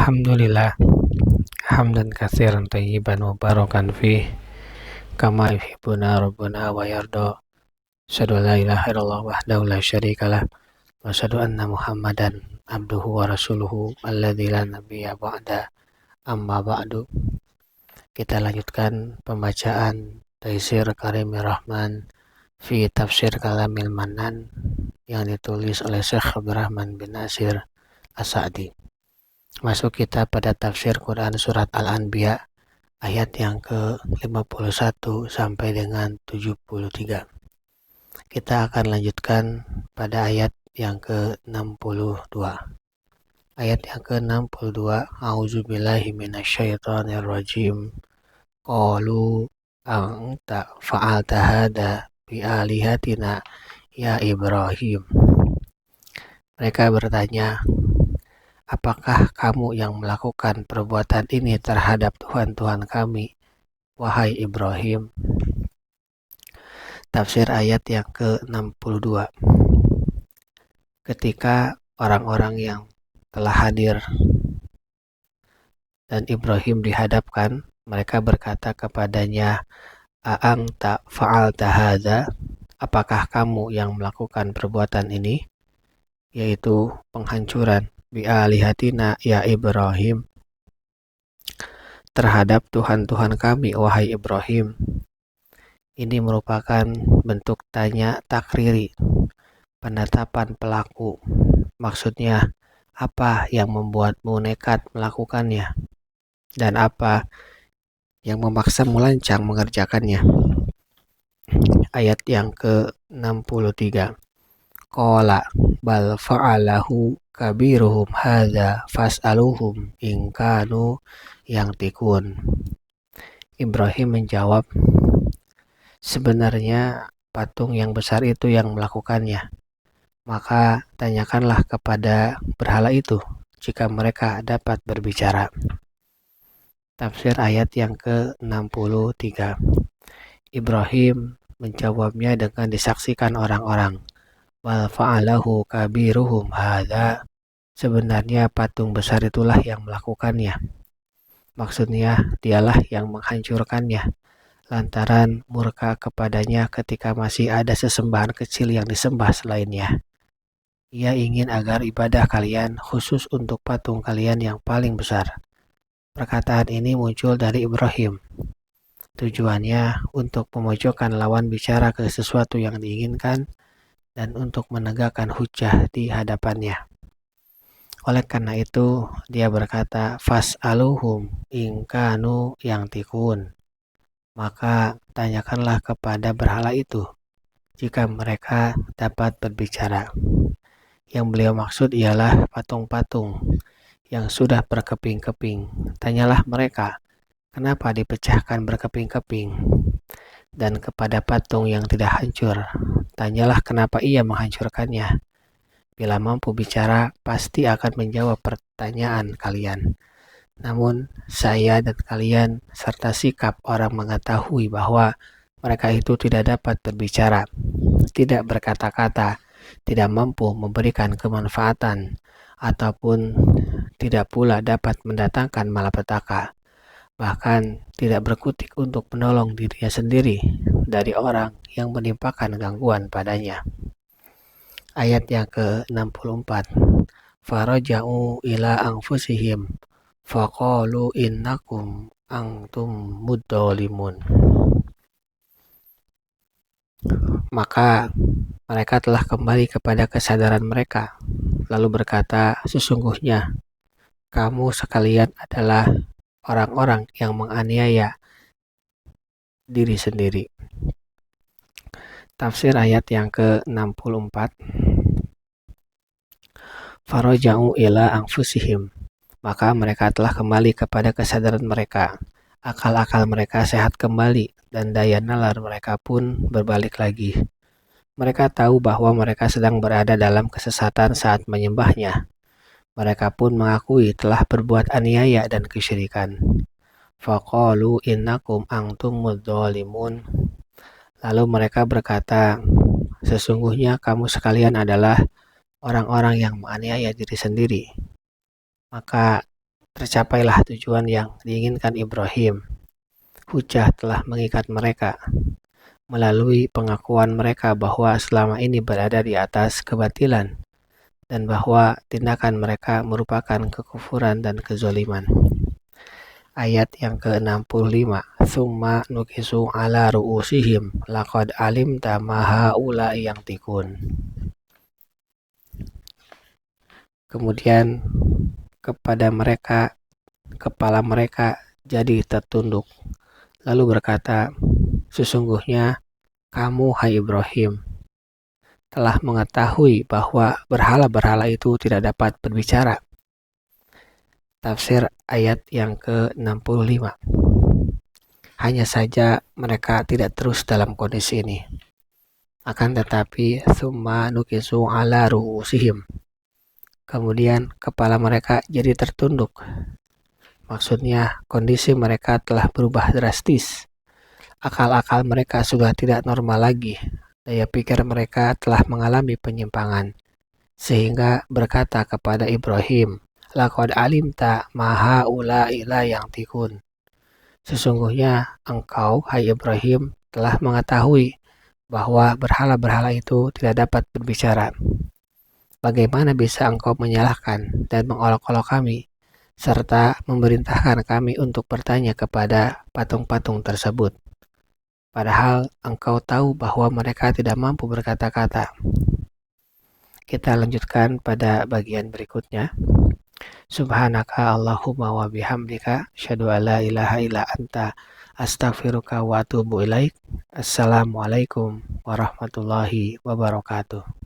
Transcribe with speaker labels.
Speaker 1: Alhamdulillah hamdan katsiran thayyiban mubarakan fih kama yuhibbuna rabbuna wa yarda. Asyhadu an la ilaha illallah wahdahu la syarikalah wa asyhadu anna Muhammadan abduhu wa rasuluhu alladzi la nabiyya ba'da. Amma ba'du. Kita lanjutkan pembacaan Taisir Karimir Rahman fi Tafsir Kalamil Mannan yang ditulis oleh Syekh Abdurrahman bin Nasir As-Sa'di. Masuk kita pada tafsir Quran surat Al-Anbiya ayat yang ke-51 sampai dengan 73. Kita akan lanjutkan pada ayat yang ke-62. Ayat yang ke-62, A'udzubillahi minasyaitonirrajim. Qalu anta fa'alta hada bi alihatina ya Ibrahim. Mereka bertanya, apakah kamu yang melakukan perbuatan ini terhadap Tuhan-Tuhan kami, wahai Ibrahim? Tafsir ayat yang ke-62. Ketika orang-orang yang telah hadir dan Ibrahim dihadapkan, mereka berkata kepadanya, A'anta fa'alta hadza? Apakah kamu yang melakukan perbuatan ini? Yaitu penghancuran bi'alihatina ya Ibrahim, terhadap Tuhan-Tuhan kami, wahai Ibrahim. Ini merupakan bentuk tanya takriri, penetapan pelaku. Maksudnya, apa yang membuatmu nekat melakukannya? Dan apa yang memaksamu lancang mengerjakannya? Ayat yang ke-63. Qala bal fa'alahu kabiruhum hadza fas'aluhum in kanu yantiqun. Ibrahim menjawab, sebenarnya patung yang besar itu yang melakukannya. Maka tanyakanlah kepada berhala itu jika mereka dapat berbicara. Tafsir ayat yang ke-63. Ibrahim menjawabnya dengan disaksikan orang-orang. Wal fa'alahu kabiruhum hadza. Sebenarnya patung besar itulah yang melakukannya. Maksudnya dialah yang menghancurkannya lantaran murka kepadanya ketika masih ada sesembahan kecil yang disembah selainnya. Ia ingin agar ibadah kalian khusus untuk patung kalian yang paling besar. Perkataan ini muncul dari Ibrahim. Tujuannya untuk memojokkan lawan bicara ke sesuatu yang diinginkan dan untuk menegakkan hujah di hadapannya. Oleh karena itu, dia berkata, fas'aluhum in kanu yantiqun. Maka tanyakanlah kepada berhala itu jika mereka dapat berbicara. Yang beliau maksud ialah patung-patung yang sudah berkeping-keping. Tanyalah mereka, kenapa dipecahkan berkeping-keping? Dan kepada patung yang tidak hancur, tanyalah kenapa ia menghancurkannya. Bila mampu bicara, pasti akan menjawab pertanyaan kalian. Namun, saya dan kalian serta sikap orang mengetahui bahwa mereka itu tidak dapat berbicara, tidak berkata-kata, tidak mampu memberikan kemanfaatan, ataupun tidak pula dapat mendatangkan malapetaka, bahkan tidak berkutik untuk menolong dirinya sendiri dari orang yang menimpakan gangguan padanya. Ayat yang ke-64. Faraja'u ila anfusihim faqalu innakum antum mudzalimun. Maka mereka telah kembali kepada kesadaran mereka, lalu berkata, sesungguhnya kamu sekalian adalah orang-orang yang menganiaya diri sendiri. Tafsir ayat yang ke-64. Faraja'u ila anfusihim. Maka mereka telah kembali kepada kesadaran mereka. Akal-akal mereka sehat kembali dan daya nalar mereka pun berbalik lagi. Mereka tahu bahwa mereka sedang berada dalam kesesatan saat menyembahnya. Mereka pun mengakui telah berbuat aniaya dan kesyirikan. Faqalu innakum antum mudzalimun. Lalu mereka berkata, sesungguhnya kamu sekalian adalah orang-orang yang menganiaya diri sendiri. Maka tercapailah tujuan yang diinginkan Ibrahim. Hujah telah mengikat mereka melalui pengakuan mereka bahwa selama ini berada di atas kebatilan dan bahwa tindakan mereka merupakan kekufuran dan kezaliman. Ayat yang ke-65, Tsumma nukisu ala ru'usihim laqad alimta ma haula'i yang tikun. Kemudian kepada mereka, kepala mereka jadi tertunduk, lalu berkata, sesungguhnya kamu, hai Ibrahim, telah mengetahui bahwa berhala-berhala itu tidak dapat berbicara. Tafsir ayat yang ke-65. Hanya saja mereka tidak terus dalam kondisi ini. Akan tetapi, tsumma nukisu ala ru'usihim. Kemudian kepala mereka jadi tertunduk. Maksudnya kondisi mereka telah berubah drastis. Akal-akal mereka sudah tidak normal lagi. Daya pikir mereka telah mengalami penyimpangan. Sehingga berkata kepada Ibrahim, laqad alimta ma haula'i yang tikun. Sesungguhnya engkau, hai Ibrahim, telah mengetahui bahwa berhala-berhala itu tidak dapat berbicara. Bagaimana bisa engkau menyalahkan dan mengolok-olok kami, serta memerintahkan kami untuk bertanya kepada patung-patung tersebut? Padahal engkau tahu bahwa mereka tidak mampu berkata-kata. Kita lanjutkan pada bagian berikutnya. Subhanaka Allahumma wa bihamdika asyhadu an la ilaha illa anta astaghfiruka wa atubu ilaik. Assalamualaikum warahmatullahi wabarakatuh.